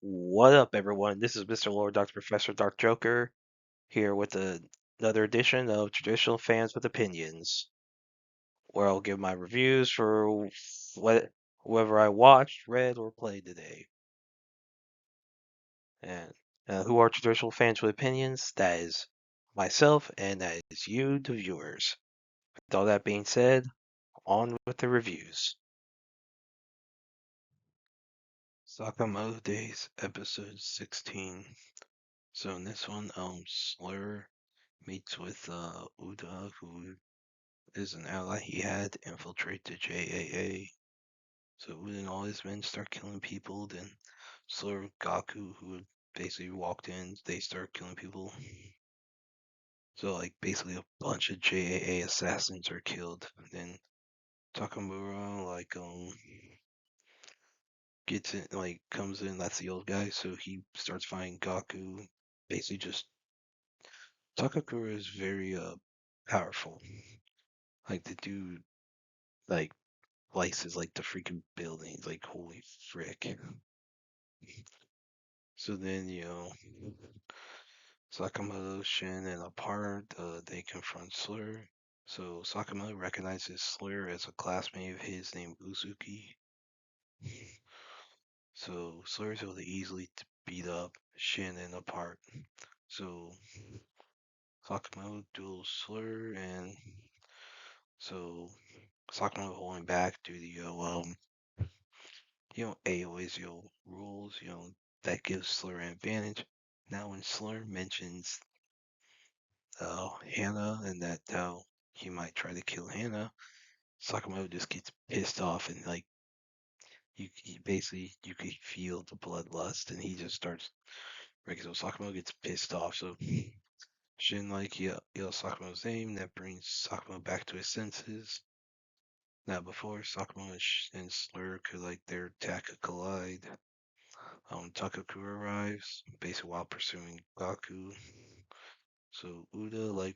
What up, everyone? This is Mr. Lord, Dr. Professor, Dark Joker, here with another edition of Traditional Fans with Opinions, where I'll give my reviews for whoever I watched, read, or played today. And who are Traditional Fans with Opinions? That is myself, and that is you, the viewers. With all that being said, on with the reviews. Sakamoto Days, episode 16. So in this one, Slur meets with Uda, who is an ally he had to infiltrate the JAA. So Uda and all his men start killing people. Then Slur Gaku, who had basically walked in, they start killing people. So like basically a bunch of JAA assassins are killed. Then Takamura gets in, comes in. That's the old guy. So he starts fighting Gaku. Basically just Takakura is very powerful. Like the dude like slices like the freaking buildings. Like holy frick. So then Sakamoto, Shin, and apart, they confront Slur. So Sakamoto recognizes Slur as a classmate of his named Uzuki. So Slur is able to easily beat up Shin and apart. So Sakamoto duels Slur, and so Sakamoto holding back due to AOA's rules, that gives Slur an advantage. Now when Slur mentions Hannah and that how he might try to kill Hannah, Sakamoto just gets pissed off and like you could feel the bloodlust and he just starts wrecking. So Sakamoto gets pissed off. So Shin yells Sakamoto's name. That brings Sakamoto back to his senses. Now before Sakamoto and Slur could their attack could collide. Takakura arrives, basically while pursuing Gaku. So Uda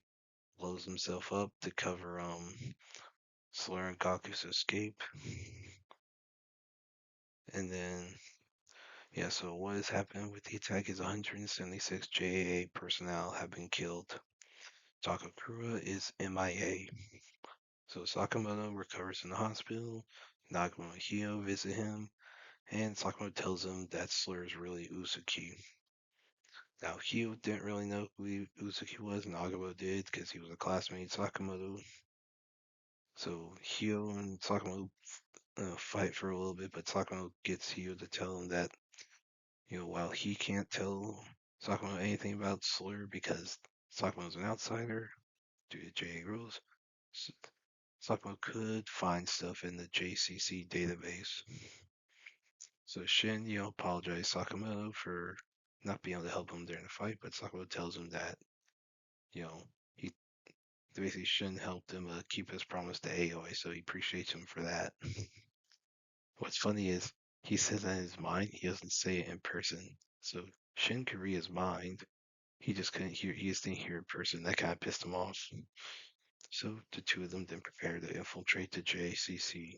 blows himself up to cover Slur and Gaku's escape. And then so what has happened with the attack is 176 JAA personnel have been killed. Takakura is MIA. So Sakamoto recovers in the hospital. Nagamo and Hio visit him, and Sakamoto tells him that Slur is really Uzuki. Now, Hio didn't really know who Uzuki was, Nagamo did, because he was a classmate of Sakamoto. So Hio and Sakamoto fight for a little bit, but Sakamoto gets Hio to tell him that, while he can't tell Sakamoto anything about Slur because Sakamoto's an outsider due to JA rules, Sakamoto could find stuff in the JCC database. So Shin, apologized to Sakamoto for not being able to help him during the fight, but Sakamoto tells him that, he basically Shin helped him keep his promise to Aoi, so he appreciates him for that. What's funny is he says that in his mind, he doesn't say it in person. So Shin could read his mind. He just didn't hear it in person. That kind of pissed him off. So the two of them then prepare to infiltrate the JCC.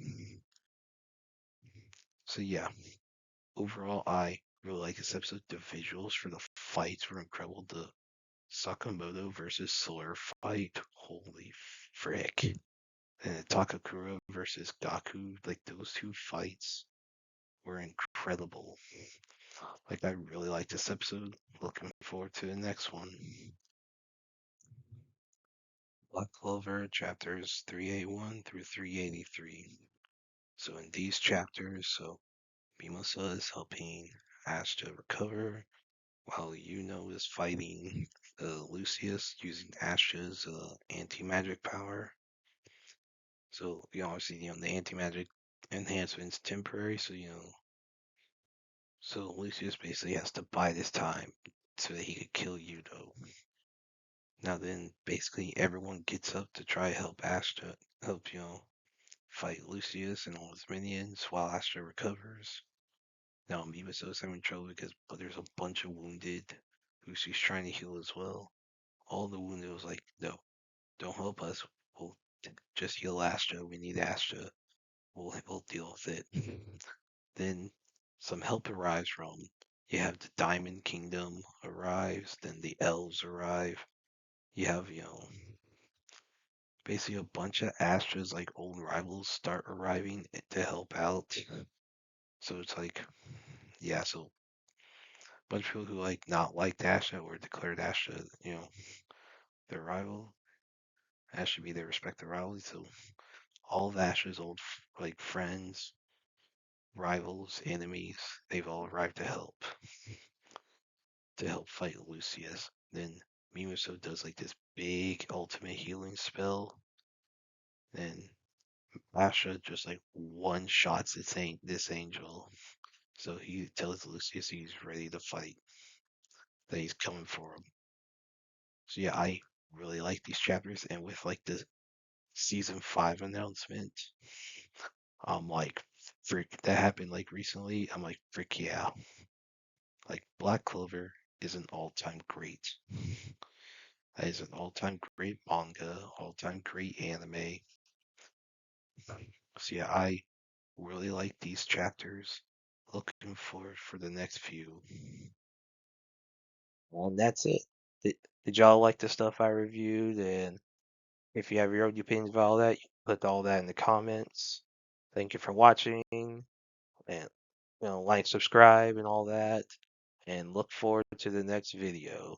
So yeah, overall, I really like this episode. The visuals for the fights were incredible. The Sakamoto versus Slur fight, holy frick. And the Takakura versus Gaku, those two fights were incredible. I really like this episode. Looking forward to the next one. Black Clover chapters 381 through 383. So in these chapters, Mimosa is helping Asta recover, while Yuno is fighting Lucius using Asta's anti-magic power. So, obviously, the anti-magic enhancement's temporary, so Lucius basically has to bide his time so that he could kill Yuno. Now then, basically, everyone gets up to try to help Asta, fight Lucius and all his minions while Asta recovers. Now, Mimosa's having trouble because there's a bunch of wounded who she's trying to heal as well. All the wounded was like, no, don't help us. We'll just heal Asta. We need Asta. We'll deal with it. Then some help arrives from You have the Diamond Kingdom arrives, then the elves arrive. You have, basically a bunch of Astra's like old rivals start arriving to help out. So it's like, yeah, so a bunch of people who like not liked Astra or declared Astra, their rival. Astra be their respective rivalry. So all of Astra's old like friends, rivals, enemies, they've all arrived to help fight Lucius. Then Mimiso does like this big ultimate healing spell. Then Astra just like one shots this angel. So he tells Lucius he's ready to fight, that he's coming for him. So yeah, I really like these chapters, and with like the season 5 announcement, I'm like, frick, that happened like recently. I'm like, frick yeah, like Black Clover is an all-time great. That is an all-time great manga, all-time great anime. So yeah, I really like these chapters. Looking forward for the next few. And that's it. Did y'all like the stuff I reviewed? And if you have your own opinions about all that, you can put all that in the comments. Thank you for watching, and like, subscribe, and all that. And look forward to the next video.